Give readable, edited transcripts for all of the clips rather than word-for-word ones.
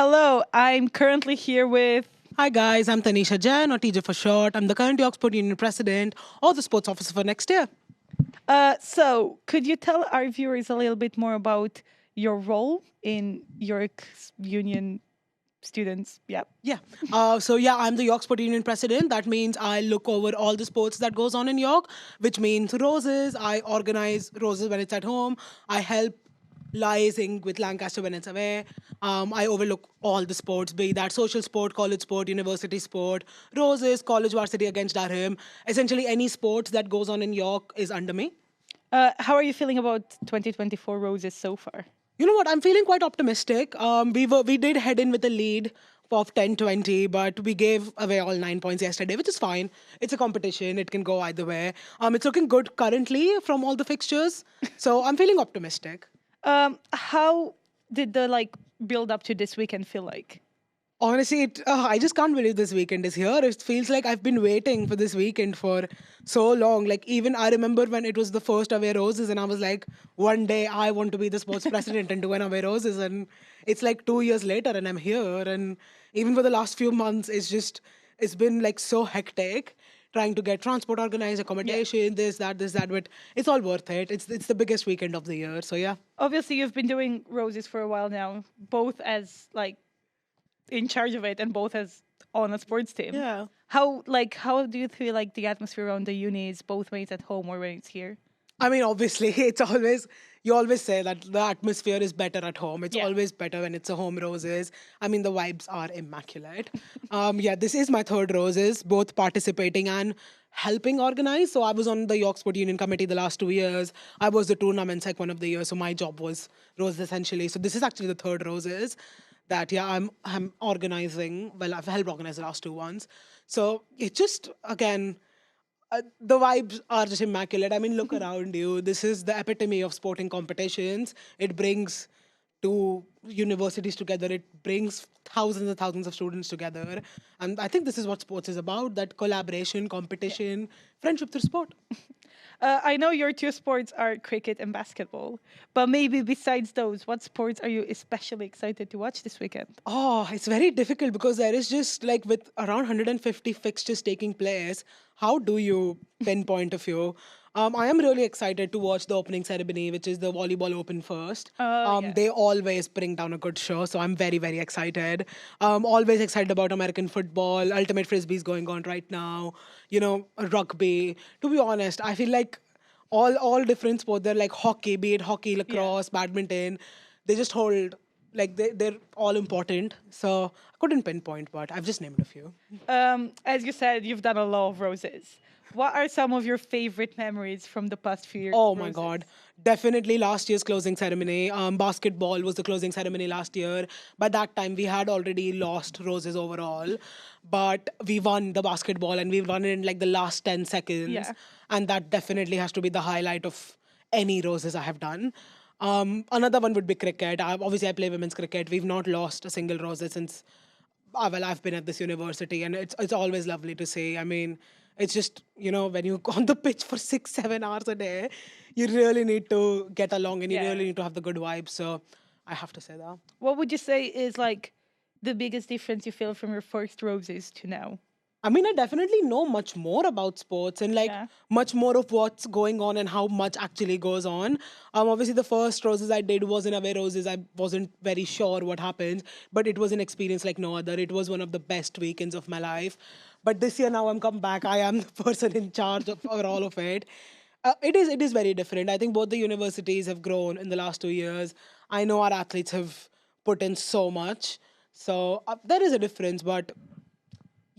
Hello, I'm currently here with. Hi guys, I'm Tanisha Jain, or TJ for short. I'm the current York Sport Union president or the sports officer for next year. So, could you tell our viewers a little bit more about your role in York Union students? Yeah. Yeah. I'm the York Sport Union president. That means I look over all the sports that goes on in York, which means roses. I organize roses when it's at home. I help liaising with Lancaster when it's away. I overlook all the sports, be that social sport, college sport, university sport, roses, college varsity against Durham. Essentially, any sports that goes on in York is under me. How are you feeling about 2024 Roses so far? You know what? I'm feeling quite optimistic. We did head in with a lead of 10-20, but we gave away all 9 points yesterday, which is fine. It's a competition; it can go either way. It's looking good currently from all the fixtures, so I'm feeling optimistic. How did the build up to this weekend feel like? Honestly, I just can't believe this weekend is here. It feels like I've been waiting for this weekend for so long. Like, even I remember when it was the first Away Roses, and I was like, one day I want to be the sports president and do an Away Roses. And it's like 2 years later, and I'm here. And even for the last few months, it's been like so hectic trying to get transport organized, accommodation, this, that. But it's all worth it. It's the biggest weekend of the year. So, yeah. Obviously, you've been doing Roses for a while now, both as in charge of it and both as on a sports team. Yeah. How do you feel like the atmosphere around the uni is both when it's at home or when it's here? I mean, obviously, you always say that the atmosphere is better at home. It's Yeah. always better when it's a home roses. I mean, the vibes are immaculate. This is my third roses, both participating and helping organize. So I was on the York Sport Union committee the last 2 years. I was the tournament sec one of the year. So my job was roses essentially. So this is actually the third roses that I'm organizing. Well, I've helped organize the last two ones. So it just again the vibes are just immaculate. I mean, look around you. This is the epitome of sporting competitions. It brings two universities together. It brings thousands and thousands of students together. And I think this is what sports is about, that collaboration, competition, friendship through sport. I know your two sports are cricket and basketball, but maybe besides those, what sports are you especially excited to watch this weekend? Oh, it's very difficult because there is just like with around 150 fixtures taking place, how do you pinpoint a few? I am really excited to watch the opening ceremony, which is the Volleyball Open first. Yeah. They always bring down a good show, so I'm very, very excited. Always excited about American football. Ultimate Frisbee is going on right now. Rugby. To be honest, I feel like all different sports. They're like hockey, be it hockey, lacrosse, badminton. They just hold they're all important. So I couldn't pinpoint, but I've just named a few. As you said, you've done a lot of roses. What are some of your favorite memories from the past few years? Oh my God. Definitely last year's closing ceremony. Basketball was the closing ceremony last year. By that time, we had already lost roses overall. But we won the basketball and we won it in like the last 10 seconds. Yeah. And that definitely has to be the highlight of any roses I have done. Another one would be cricket. Obviously, I play women's cricket. We've not lost a single roses since I've been at this university, and it's always lovely to see. I mean, it's just when you go on the pitch for 6-7 hours a day, you really need to get along, and you Yeah. really need to have the good vibes. So I have to say that. What would you say is the biggest difference you feel from your first roses to now? I mean, I definitely know much more about sports and Yeah. much more of what's going on and how much actually goes on. Obviously, the first roses I did was in Away Roses. I wasn't very sure what happens, but it was an experience like no other. It was one of the best weekends of my life. But this year, now I'm come back. I am the person in charge of for all of it. It is very different. I think both the universities have grown in the last 2 years. I know our athletes have put in so much. So there is a difference, but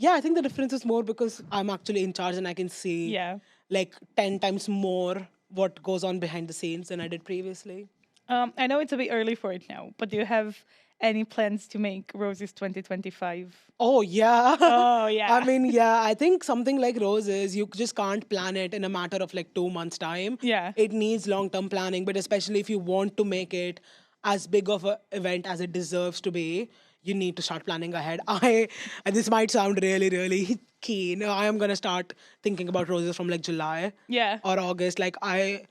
yeah, I think the difference is more because I'm actually in charge and I can see Yeah. like 10 times more what goes on behind the scenes than I did previously. I know it's a bit early for it now, but do you have any plans to make roses 2025? Oh, yeah. Oh, yeah. I mean, yeah, I think something like roses, you just can't plan it in a matter of like 2 months' time. Yeah. It needs long term planning, but especially if you want to make it as big of an event as it deserves to be, you need to start planning ahead. And this might sound really, really keen. I am gonna start thinking about roses from like July Yeah. or August. Like I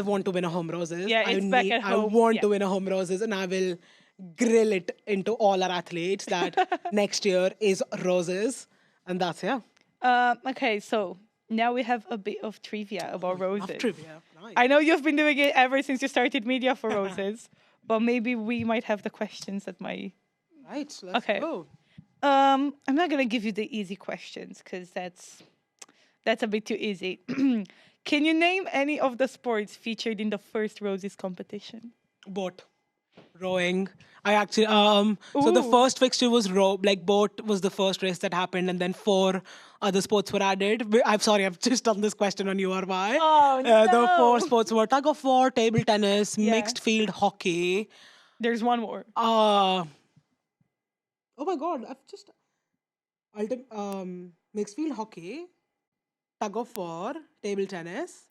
want to win a home roses. Yeah, it's back at I home. want Yeah. to win a home roses, and I will grill it into all our athletes that next year is roses. And that's, yeah. Okay, so now we have a bit of trivia about Love roses. trivia. Nice. I know you've been doing it ever since you started media for roses, but maybe we might have the questions that might. Right, let's Okay. go. I'm not gonna give you the easy questions because that's a bit too easy. Can you name any of the sports featured in the first roses competition? Boat. Rowing. I actually so the Ooh. first fixture was boat was the first race that happened, and then 4 other sports were added. I'm sorry, I've just done this question on URY. Oh, The 4 no. sports were tug of war, table tennis, Yeah. mixed field hockey. There's one more. Oh my god, I've just mixed field hockey, tug of war, table tennis.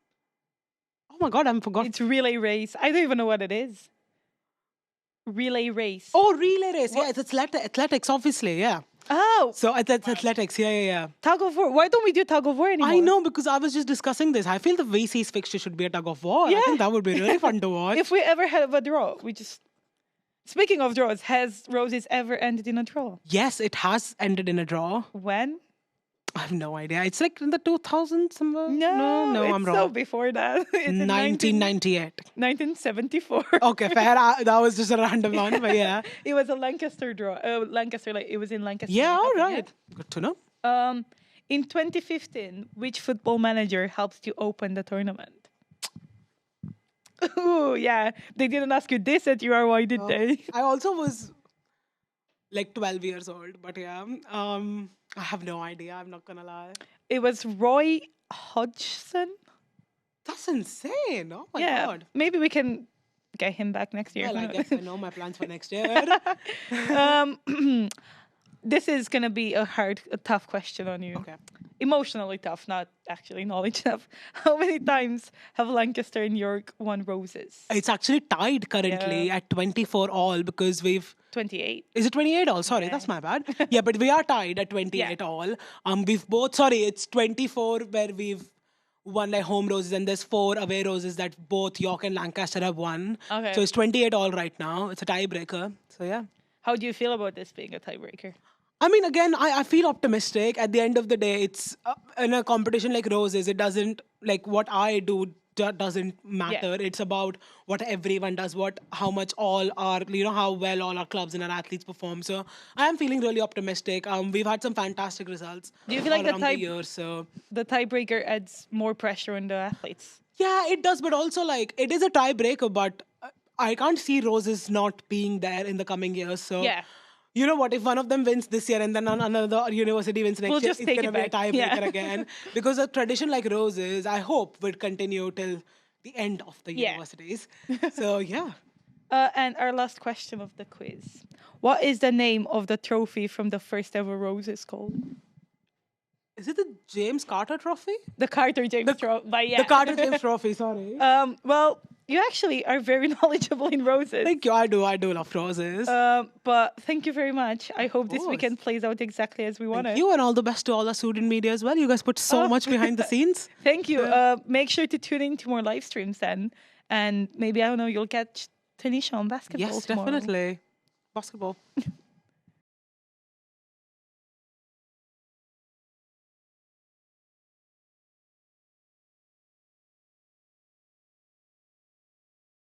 Oh my god, I'm forgot. It's relay race. I don't even know what it is. Relay race. Oh, relay race. Yeah, it's athletics, obviously. Yeah. Oh, So that's athletics. Yeah. tug of war. Why don't we do tug of war anymore? I know, because I was just discussing this. I feel the VC's fixture should be a tug of war. I Yeah. think that would be really fun to watch. If we ever have a draw, we just. Speaking of draws, has roses ever ended in a draw? Yes, it has ended in a draw. When? I have no idea. It's like in the 2000s somewhere. No, I'm it's wrong. so before that. It's in 1998. 1974. Okay, fair. That was just a random one, but yeah. It was a Lancaster draw. Lancaster, like it was in Lancaster. Yeah, it all happened, right. Good to know. yeah? In 2015, which football manager helped you open the tournament? Ooh, yeah. They didn't ask you this at URY, did they? I also was like 12 years old, but yeah. I have no idea. I'm not gonna lie. It was Roy Hodgson. That's insane. Oh my Yeah, god. maybe we can get him back next year. Well, Who I knows? guess I know my plans for next year. This is gonna be a tough question on you. Okay. Emotionally tough, not actually knowledge tough. How many times have Lancaster and York won roses? It's actually tied currently at 24 all, because we've 28. Is it 28 all? Sorry, Yeah. that's my bad. Yeah, but we are tied at 28 Yeah. all. We've both, sorry, it's 24 where we've won like home roses, and there's 4 away roses that both York and Lancaster have won. Okay. So it's 28 all right now. It's a tiebreaker. So yeah. How do you feel about this being a tiebreaker? I mean, again, I feel optimistic. At the end of the day, it's in a competition like roses, it doesn't, like what I do doesn't matter. It's about what everyone does, how much all our, how well all our clubs and our athletes perform. So I am feeling really optimistic. We've had some fantastic results. Do you feel like all around the year, so the tiebreaker adds more pressure on the athletes? yeah, it does. But also, like, it is a tiebreaker, but I can't see roses not being there in the coming years. So Yeah. you know what? If one of them wins this year and then another university wins next We'll year, just it's take going to it be a back. tiebreaker Yeah. again. Because a tradition like roses, I hope, would continue till the end of the Yeah. universities. So yeah. And our last question of the quiz. What is the name of the trophy from the first ever roses called? Is it the James Carter Trophy? The Carter James Trophy. But yeah. The Carter James Trophy, sorry. Well, you actually are very knowledgeable in roses. Thank you. I do love roses. But thank you very much. I hope this course. weekend plays out exactly as we want it. Thank you, and all the best to all our student media as well. You guys put so much behind the scenes. Thank you. Make sure to tune in to more live streams then. And maybe, I don't know, you'll catch Tanisha on basketball Yes, tomorrow. definitely. Basketball.